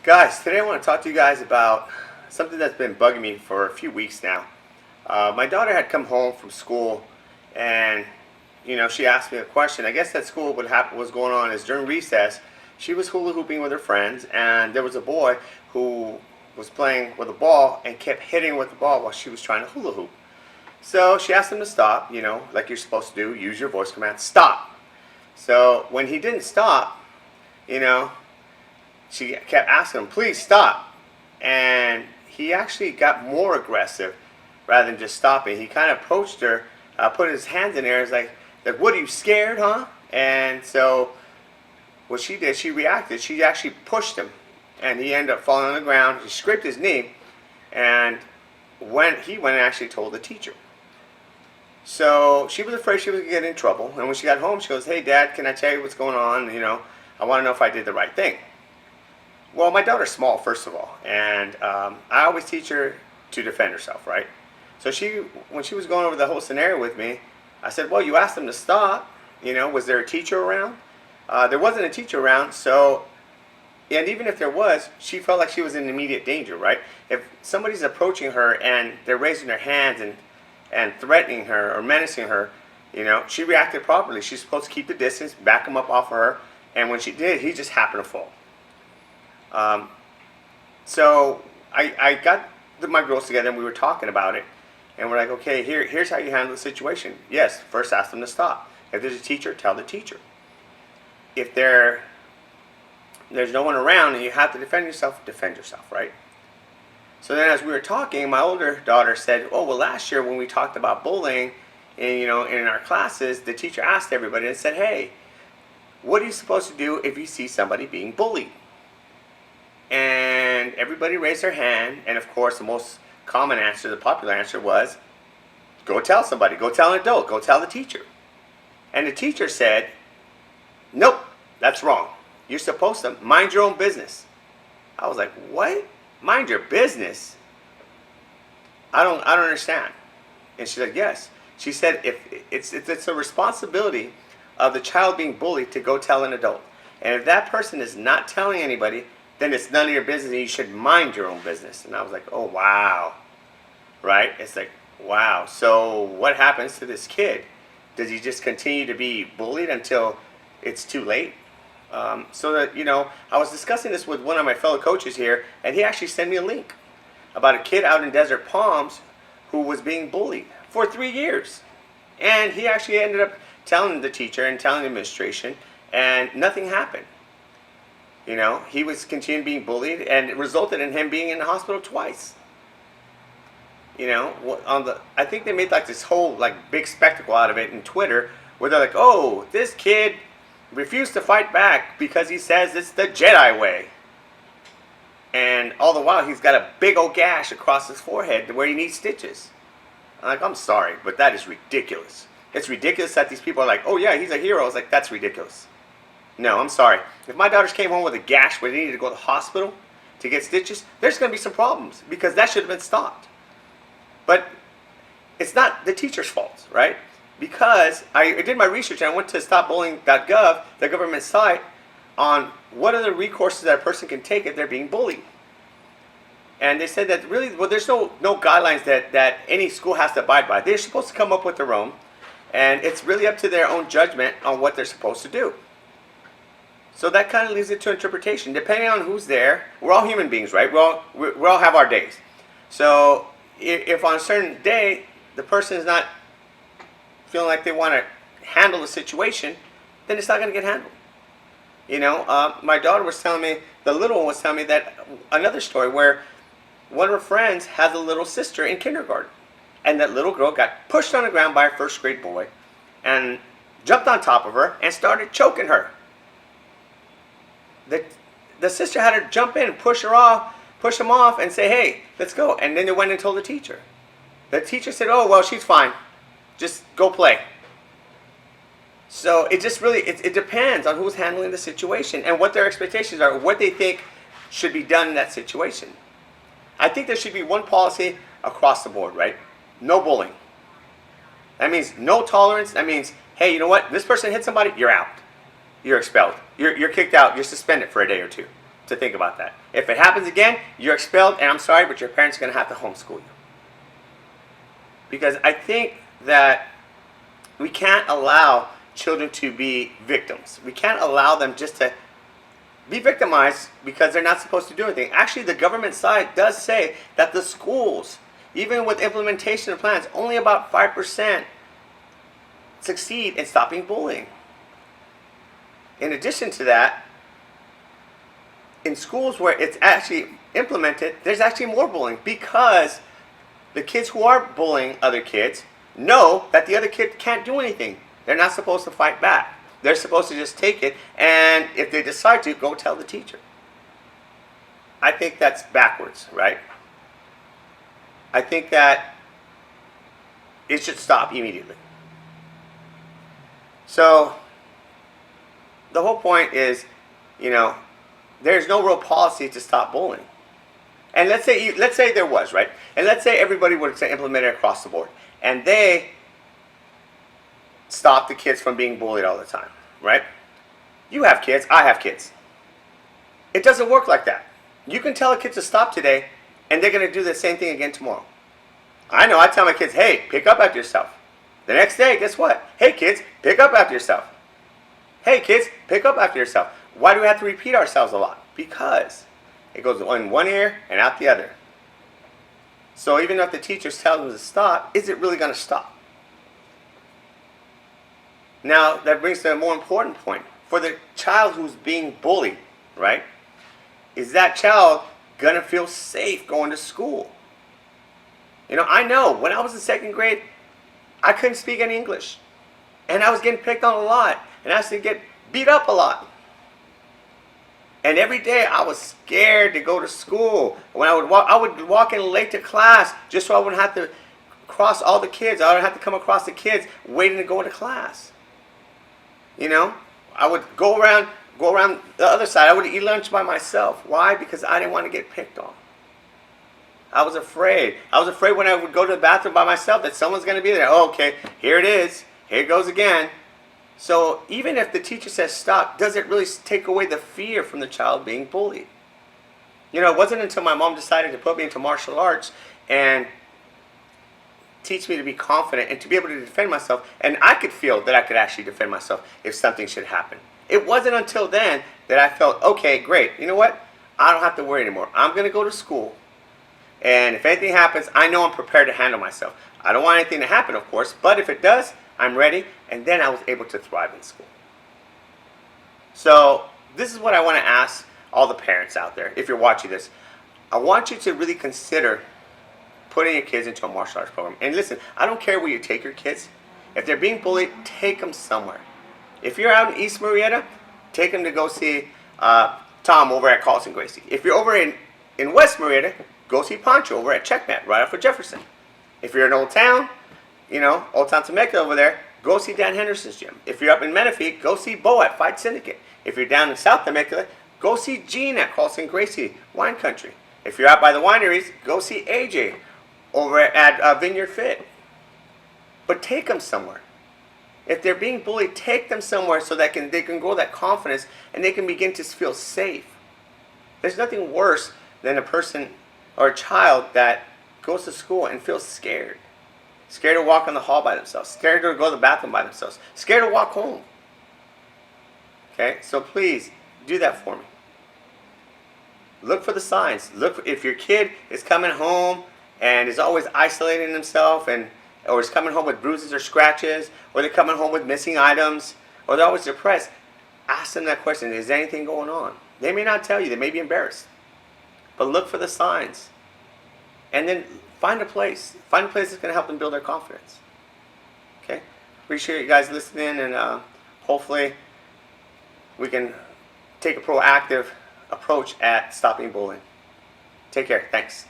Guys, today I want to talk to you guys about something that's been bugging me for a few weeks now. My daughter had come home from school and she asked me a question. I guess at school what happened was going on is during recess she was hula hooping with her friends, and there was a boy who was playing with a ball and kept hitting with the ball while she was trying to hula hoop. So she asked him to stop, like you're supposed to do, use your voice command, stop. So when he didn't stop, you know, she kept asking him, please stop. And he actually got more aggressive rather than just stopping. He kind of approached her, put his hands in there, and was like, what, are you scared, huh? And so what she did, she reacted. She actually pushed him, and he ended up falling on the ground. He scraped his knee, and he went and actually told the teacher. So she was afraid she was going to get in trouble. And when she got home, she goes, hey, Dad, can I tell you what's going on? I want to know if I did the right thing. Well, my daughter's small, first of all, and I always teach her to defend herself, right? So when she was going over the whole scenario with me, I said, well, you asked them to stop. Was there a teacher around? There wasn't a teacher around, and even if there was, she felt like she was in immediate danger, right? If somebody's approaching her and they're raising their hands and threatening her or menacing her, she reacted properly. She's supposed to keep the distance, back him up off of her, and when she did, he just happened to fall. So I got my girls together and we were talking about it, and we're like, okay, here's how you handle the situation. Yes, first ask them to stop. If there's a teacher, tell the teacher. If there's no one around and you have to defend yourself, right? So then as we were talking, my older daughter said, oh, well, last year when we talked about bullying, and in our classes, the teacher asked everybody and said, hey, what are you supposed to do if you see somebody being bullied? And everybody raised their hand, and of course the most common answer, the popular answer was, go tell somebody, go tell an adult, go tell the teacher. And the teacher said, nope, that's wrong. You're supposed to mind your own business. I was like, what? Mind your business? I don't understand. And she said, yes. She said, if it's a responsibility of the child being bullied to go tell an adult. And if that person is not telling anybody, then it's none of your business and you should mind your own business. And I was like, oh, wow. Right? It's like, wow. So what happens to this kid? Does he just continue to be bullied until it's too late? So that, I was discussing this with one of my fellow coaches here, and he actually sent me a link about a kid out in Desert Palms who was being bullied for 3 years. And he actually ended up telling the teacher and telling the administration, and nothing happened. He was continuing being bullied, and it resulted in him being in the hospital twice. I think they made like this whole big spectacle out of it in Twitter, where they're like, oh, this kid refused to fight back because he says it's the Jedi way. And all the while he's got a big old gash across his forehead where he needs stitches. I'm sorry, but that is ridiculous. It's ridiculous that these people are like, oh yeah, he's a hero. I was like, that's ridiculous. No, I'm sorry. If my daughters came home with a gash where they needed to go to the hospital to get stitches, there's going to be some problems because that should have been stopped. But it's not the teacher's fault, right? Because I did my research and I went to stopbullying.gov, the government site, on what are the recourses that a person can take if they're being bullied. And they said that really, well, there's no guidelines that any school has to abide by. They're supposed to come up with their own, and it's really up to their own judgment on what they're supposed to do. So that kind of leaves it to interpretation, depending on who's there. We're all human beings, right? We all have our days. So if on a certain day the person is not feeling like they want to handle the situation, then it's not going to get handled. My daughter was telling me, the little one was telling me that another story where one of her friends has a little sister in kindergarten, and that little girl got pushed on the ground by a first grade boy and jumped on top of her and started choking her. The sister had her jump in and push him off and say, hey, let's go. And then they went and told the teacher. The teacher said, oh, well, she's fine. Just go play. So it just really, it depends on who's handling the situation and what their expectations are, what they think should be done in that situation. I think there should be one policy across the board, right? No bullying. That means no tolerance. That means, hey, you know what? This person hit somebody, you're out. You're expelled. You're kicked out. You're suspended for a day or two. to think about that. If it happens again, you're expelled, and I'm sorry, but your parents are going to have to homeschool you. Because I think that we can't allow children to be victims. We can't allow them just to be victimized because they're not supposed to do anything. Actually, the government side does say that the schools, even with implementation of plans, only about 5% succeed in stopping bullying. In addition to that, in schools where it's actually implemented, there's actually more bullying because the kids who are bullying other kids know that the other kid can't do anything. They're not supposed to fight back. They're supposed to just take it, and if they decide to, go tell the teacher. I think that's backwards, right? I think that it should stop immediately. So, the whole point is, there's no real policy to stop bullying. And let's say there was, right? And let's say everybody were to implement it across the board. And they stop the kids from being bullied all the time, right? You have kids, I have kids. It doesn't work like that. You can tell a kid to stop today, and they're going to do the same thing again tomorrow. I know, I tell my kids, hey, pick up after yourself. The next day, guess what? Hey kids, pick up after yourself. Hey kids, pick up after yourself. Why do we have to repeat ourselves a lot? Because it goes in one ear and out the other. So even if the teachers tell them to stop, is it really going to stop? Now, that brings to a more important point. For the child who's being bullied, right? Is that child going to feel safe going to school? I know when I was in second grade, I couldn't speak any English. And I was getting picked on a lot. And I used to get beat up a lot. And every day I was scared to go to school. When I would walk in late to class just so I wouldn't have to cross all the kids. I wouldn't have to come across the kids waiting to go into class. I would go around the other side. I would eat lunch by myself. Why? Because I didn't want to get picked on. I was afraid. I was afraid when I would go to the bathroom by myself that someone's going to be there. Oh, okay, here it is. Here it goes again. So even if the teacher says stop, does it really take away the fear from the child being bullied? It wasn't until my mom decided to put me into martial arts and teach me to be confident and to be able to defend myself, and I could feel that I could actually defend myself if something should happen. It wasn't until then that I felt, okay, great, you know what? I don't have to worry anymore. I'm going to go to school, and if anything happens, I know I'm prepared to handle myself. I don't want anything to happen, of course, but if it does, I'm ready, and then I was able to thrive in school. So this is what I want to ask all the parents out there, if you're watching this. I want you to really consider putting your kids into a martial arts program. And listen, I don't care where you take your kids. If they're being bullied, take them somewhere. If you're out in East Marietta, take them to go see Tom over at Carlson Gracie. If you're over in West Marietta, go see Pancho over at Checkmate, right off of Jefferson. If you're in Old Town, Old Town Temecula over there, go see Dan Henderson's gym. If you're up in Menifee, go see Bo at Fight Syndicate. If you're down in South Temecula, go see Gene at Carlson Gracie Wine Country. If you're out by the wineries, go see AJ over at Vineyard Fit. But take them somewhere. If they're being bullied, take them somewhere so that they can grow that confidence and they can begin to feel safe. There's nothing worse than a person or a child that goes to school and feels scared. Scared to walk in the hall by themselves. Scared to go to the bathroom by themselves. Scared to walk home. Okay, so please do that for me. Look for the signs. Look if your kid is coming home and is always isolating himself or is coming home with bruises or scratches, or they're coming home with missing items, or they're always depressed. Ask them that question. Is there anything going on? They may not tell you. They may be embarrassed. But look for the signs. And then find a place. Find a place that's going to help them build their confidence. Okay? Appreciate you guys listening, and hopefully we can take a proactive approach at stopping bullying. Take care. Thanks.